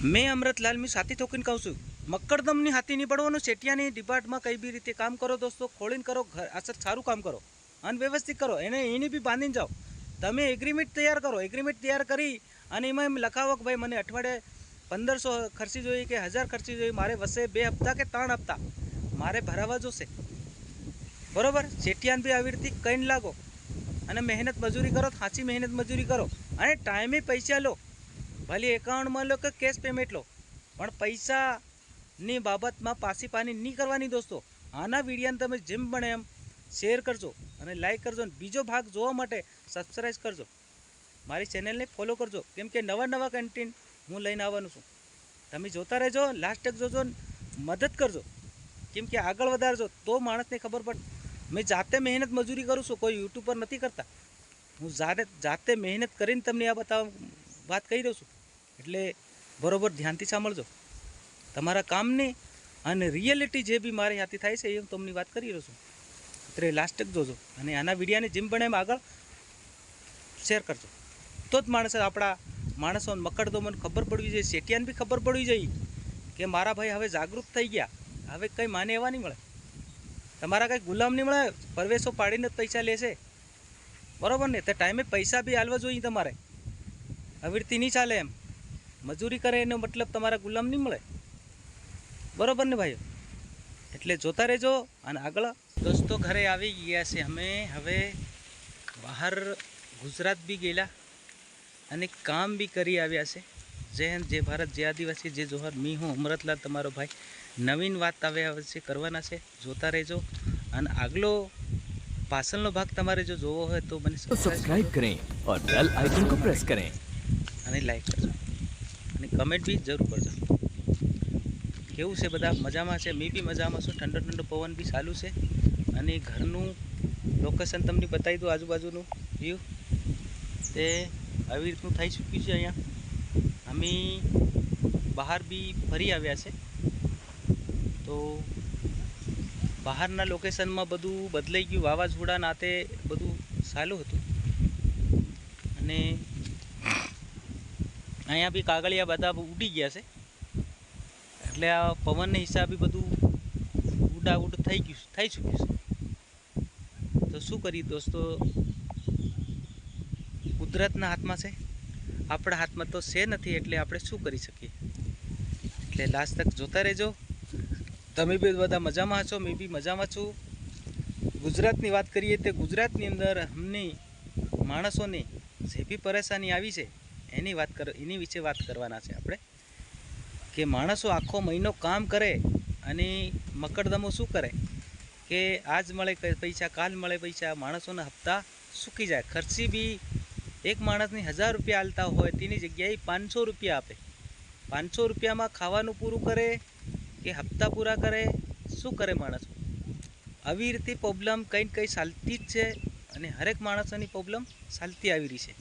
मैं अमृतलाल मी साथी ठोकीने कहूँ છું મકરદમની હાથી નહીં પડવાનું સેટિયાની ડિપાર્ટમાં કઈ બી રીતે કામ કરો દોસ્તો, ખોલીને કરો, અસર સારું કામ કરો, અનવ્યવસ્થિત કરો, એની બી બાંધીને જાઓ. તમે એગ્રીમેન્ટ તૈયાર કરો, એગ્રીમેન્ટ તૈયાર કરી અને એમાં એમ લખાવો કે ભાઈ મને અઠવાડિયે 1500 ખર્ચી જોઈએ કે 1000 ખર્ચી જોઈએ, મારે વસે 2 હપ્તા કે 3 હપ્તા મારે ભરાવા જોશે. બરાબર? સેટિયાન બી આવી રીતે કહીને લાગો અને મહેનત મજૂરી કરો, સાચી મહેનત મજૂરી કરો અને ટાઈમે પૈસા લો. ભલે એકાઉન્ટમાં લો કે કેશ પેમેન્ટ લો, પણ પૈસાની બાબતમાં પાછી પાની નહીં કરવાની દોસ્તો. આના વિડીયોને તમે જેમ બને એમ શેર કરજો અને લાઈક કરજો અને બીજો ભાગ જોવા માટે સબસ્ક્રાઈબ કરજો, મારી ચેનલને ફોલો કરજો, કેમ કે નવા કન્ટેન્ટ હું લઈને આવવાનું છું. તમે જોતા રહેજો, લાસ્ટ તક જોજો, મદદ કરજો, કેમ કે આગળ વધારજો તો માણસને ખબર પડે. મેં જાતે મહેનત મજૂરી કરું છું, કોઈ યુટ્યુબ પર નથી કરતા. હું જાતે મહેનત કરીને તમને આ વાત કહી રહ્યો છું. એટલે બરાબર ધ્યાનથી સાંભળજો તમારા કામની અને રિયાલિટી જે બી મારી હાથી થાય છે એ હું તમને વાત કરી રહ્યો છું. એટલે લાસ્ટ તક જોજો અને આના વિડીયાને જેમ બને એમ આગળ શેર કરજો, તો જ આપણા માણસોને મકરદમોને ખબર પડવી જોઈએ, સેટિયાને બી ખબર પડવી જોઈએ કે મારા ભાઈ હવે જાગૃત થઈ ગયા, હવે કંઈ માને એવા નહીં મળે, તમારા કંઈ ગુલામ નહીં મળે, પરવેશો પાડીને જ પૈસા લેશે. બરાબર ને? તો ટાઈમે પૈસા બી હાલવા જોઈએ તમારે, આવી રીતે નહીં ચાલે. એમ મજૂરી કરે એનો મતલબ તમારા ગુલામ નહીં મળે. બરાબર ને ભાઈઓ? એટલે જોતા રહેજો અને આગળ દોસ્તો ઘરે આવી ગયા છે અમે. હવે બહાર ગુજરાત બી ગયેલા અને કામ બી કરી આવ્યા છે. જય હિન્દ, જય ભારત, જય આદિવાસી, જય જોહર. મી હું અમૃતલાલ તમારો ભાઈ. નવીન વાત આવ્યા છે કરવાના છે, જોતા રહેજો. અને આગલો પાછળનો ભાગ તમારે જો જોવો હોય તો મને સબસ્ક્રાઇબ करें और बेल आइकन को प्रेस करें અને લાઈક કરજો અને કમેન્ટ બી જરૂર કરજો. કેવું છે? બધા મજામાં છે? મેં બી મજામાં છું. ઠંડો પવન બી ચાલુ છે અને ઘરનું લોકેશન તમને બતાવી દઉં, આજુબાજુનું વ્યૂ તે આવી રીતનું થઈ ચૂક્યું છે. અહીંયા અમે બહાર બી ફરી આવ્યા છે, તો બહારના લોકેશનમાં બધું બદલાઈ ગયું. વાવાઝોડા નાતે બધું ચાલુ હતું અને અહીંયા બી કાગળિયા બધા ઉડી ગયા છે. એટલે આ પવનના હિસાબે બધું ઉડાઉડ થઈ ચૂક્યું છે. તો શું કરીએ દોસ્તો? કુદરતના હાથમાં છે, આપણા હાથમાં તો છે નથી, એટલે આપણે શું કરી શકીએ? એટલે લાસ્ટ તક જોતા રહેજો. તમે બી બધા મજામાં છો, મેં બી મજામાં છું. ગુજરાતની વાત કરીએ તો ગુજરાતની અંદર અમને માણસોને જે બી પરેશાની આવી છે એની વિશે વાત કરવાના છે આપણે. કે માણસો આખો મહિનો કામ કરે અને મકરદમો શું કરે કે આજ મળે પૈસા, કાલ મળે પૈસા, માણસોના હપ્તા સૂકી જાય. ખર્ચી બી એક માણસની 1000 રૂપિયા હાલતા હોય તેની જગ્યાએ 500 રૂપિયા આપે. 500 રૂપિયામાં ખાવાનું પૂરું કરે કે હપ્તા પૂરા કરે? શું કરે માણસો? આવી રીતે પ્રોબ્લેમ કંઈ ચાલતી જ છે અને હરેક માણસોની પ્રોબ્લેમ ચાલતી આવી રહી છે.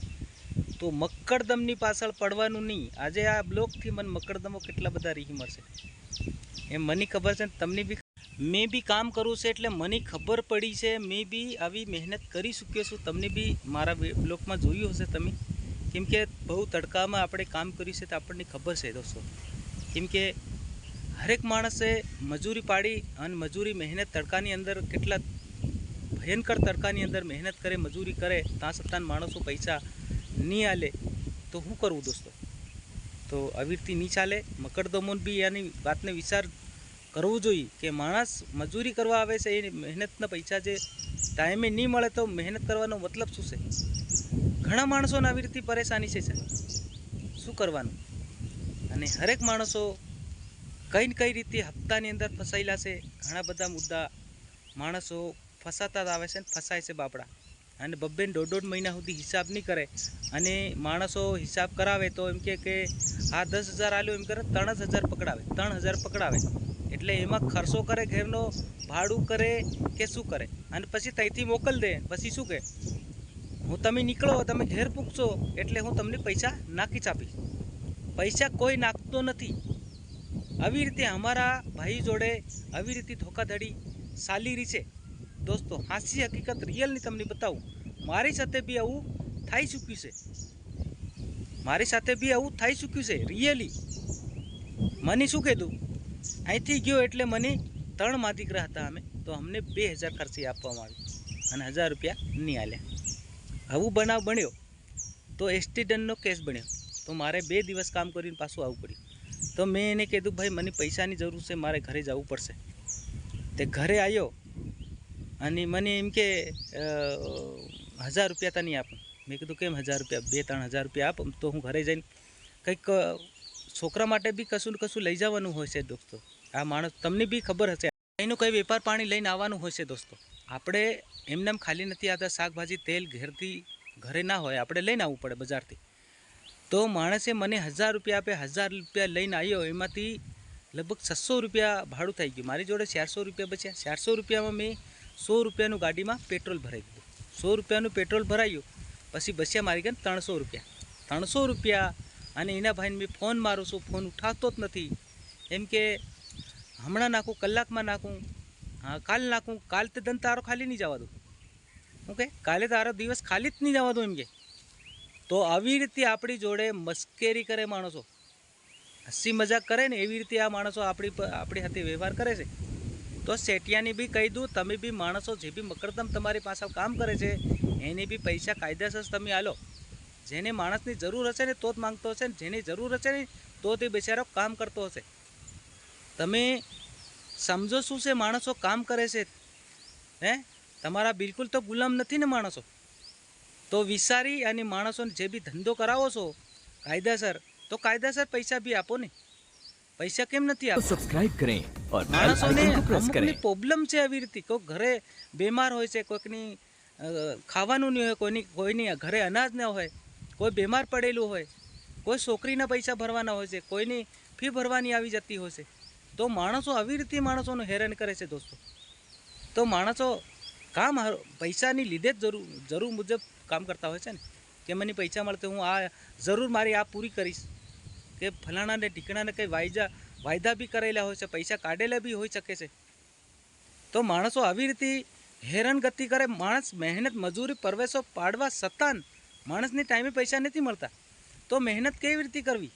તો મકરદમની પાછળ પડવાનું નહીં. આજે આ બ્લોગથી મને મકરદમો કેટલા બધા રીહ મળશે એમ મને ખબર છે. તમને બી મેં બી કામ કરું છે એટલે મને ખબર પડી છે. મેં બી આવી મહેનત કરી ચૂક્યો છું. તમને બી મારા બ્લોગમાં જોયું હશે તમે, કેમ કે બહુ તડકામાં આપણે કામ કર્યું છે તો આપણને ખબર છે દોસ્તો. કેમ કે હરેક માણસે મજૂરી પાડી અને મજૂરી મહેનત તડકાની અંદર કેટલા ભયંકર તડકાની અંદર મહેનત કરે, મજૂરી કરે, ત્યાં છતાં માણસો પૈસા નહીં આલે તો શું કરવું દોસ્તો? તો આવી રીતે નહીં ચાલે. મકરદમોને બી આની વાતને વિચાર કરવું જોઈએ કે માણસ મજૂરી કરવા આવે છે, એ મહેનતના પૈસા જે ટાઈમે નહીં મળે તો મહેનત કરવાનો મતલબ શું છે? ઘણા માણસોને આવી રીતે પરેશાની છે, શું કરવાનું? અને હરેક માણસો કઈ રીતે હપ્તાની અંદર ફસાયેલા છે. ઘણા બધા મુદ્દા માણસો ફસાતા જ આવે છે ને ફસાય છે બાપડા. અને 2-2.5 મહિના સુધી હિસાબ નહીં કરે અને માણસો હિસાબ કરાવે તો એમ કે આ 10,000 આલ્યો, એમ કરે 3,000 પકડાવે, 3,000 પકડાવે. એટલે એમાં ખર્ચો કરે, ઘરનો ભાડું કરે કે શું કરે, અને પછી ત્યાંથી મોકલ દે. પછી શું કહે? હું તમે નીકળો, તમે ઘેર પૂગશો એટલે હું તમને પૈસા નાખી જ આપીશ. પૈસા કોઈ નાખતો નથી. આવી રીતે અમારા ભાઈ જોડે આવી રીતે ધોખાધડી ચાલી રહી છે દોસ્તો. હાચી હકીકત રિયલની તમને બતાવું. મારી સાથે બી આવું થઈ ચૂક્યું છે, રિયલી. મને શું કીધું, અહીંથી ગયો એટલે મને 3 માદીકરા હતા અમે, તો અમને 2000 ખર્ચી આપવામાં આવી અને 1000 રૂપિયા નહીં આલ્યા. આવું બનાવ બન્યો તો એક્સિડન્ટનો કેસ બન્યો, તો મારે 2 દિવસ કામ કરીને પાછું આવવું પડ્યું. તો મેં એને કીધું ભાઈ મને પૈસાની જરૂર છે, મારે ઘરે જવું પડશે. તે ઘરે આવ્યો અને મને એમ કે 1000 રૂપિયા તને આપું. મેં કીધું કેમ 1000 રૂપિયા, 2-3 હજાર રૂપિયા આપ તો હું ઘરે જઈને કંઈક છોકરા માટે બી કશું ને કશું લઈ જવાનું હોય છે દોસ્તો. આ માણસ તમને બી ખબર હશે, એનું કંઈ વેપાર પાણી લઈને આવવાનું હોય છે દોસ્તો. આપણે એમનેમ ખાલી નથી આવતા, શાકભાજી તેલ ઘેરથી ઘરે ના હોય, આપણે લઈને આવવું પડે બજારથી. તો માણસે મને 1000 રૂપિયા આપે, 1000 રૂપિયા લઈને આવ્યો, એમાંથી લગભગ 600 રૂપિયા ભાડું થઈ ગયું. મારી જોડે 400 રૂપિયા બચ્યા. 400 રૂપિયામાં મેં 100 રૂપિયાનું ગાડીમાં પેટ્રોલ ભરાઈ દીધું. 100 રૂપિયાનું પેટ્રોલ ભરાયું, પછી બસ્યા મારી ગયા 300 રૂપિયા. 300 રૂપિયા અને એના ભાઈને મેં ફોન મારું છું, ફોન ઉઠાવતો જ નથી. એમ કે હમણાં નાખું, કલાકમાં નાખું, હા કાલ નાખું, કાલ તે ધન તારો ખાલી નહીં જવા દઉં. ઓકે, કાલે તારો દિવસ ખાલી જ નહીં જવા દો એમ કે. તો આવી રીતે આપણી જોડે મસ્કેરી કરે માણસો, હસી મજાક કરે ને, એવી રીતે આ માણસો આપણી સાથે વ્યવહાર કરે છે. તો સેટિયાની બી કહી દઉં, તમે બી માણસો જે બી મકરદમ તમારી પાસે કામ કરે છે એને બી પૈસા કાયદેસર તમે આલો. જેને માણસની જરૂર હશે ને તો જ માંગતો હશે, ને જેની જરૂર હશે ને તો તે બિચારો કામ કરતો હશે. તમે સમજો શું છે, માણસો કામ કરે છે, હે તમારા બિલકુલ તો ગુલામ નથી ને માણસો. તો વિચારી અને માણસોને જે બી ધંધો કરાવો છો કાયદેસર, તો કાયદેસર પૈસા બી આપો ને. પૈસા કેમ નથી तो આપતા? सब्सक्राइब करें और बेल માણસોને आइकन को प्रेस करें। અમુકની પ્રોબ્લેમ છે આવી રીતે. કોઈ ઘરે બીમાર હોય છે, કોઈકની ખાવાનું નહીં હોય, કોઈની ઘરે અનાજ ન હોય, કોઈ બીમાર પડેલું હોય, કોઈ છોકરીના પૈસા ભરવાના હોય છે, કોઈની ફી ભરવાની આવી જતી હોય છે. તો માણસો આવી રીતે માણસોનું હેરાન કરે છે દોસ્તો. તો માણસો કામ પૈસાની લીધે જ જરૂર મુજબ કામ કરતા હોય છે ને, કે મને પૈસા મળશે હું આ જરૂર મારી આ પૂરી કરીશ, કે ફલાણાને ઢીકણાને કંઈ વાયદા બી કરેલા હોય છે, પૈસા કાઢેલા બી હોઈ શકે છે. તો માણસો આવી રીતે હેરાનગતિ કરે. માણસ મહેનત મજૂરી પરવેશો પાડવા છતાં માણસને ટાઈમે પૈસા નથી મળતા, તો મહેનત કેવી રીતે કરવી?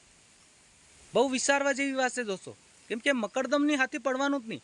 બહુ વિચારવા જેવી વાત છે દોસ્તો. કેમ કે મકરદમની હાથી પડવાનું જ નહીં.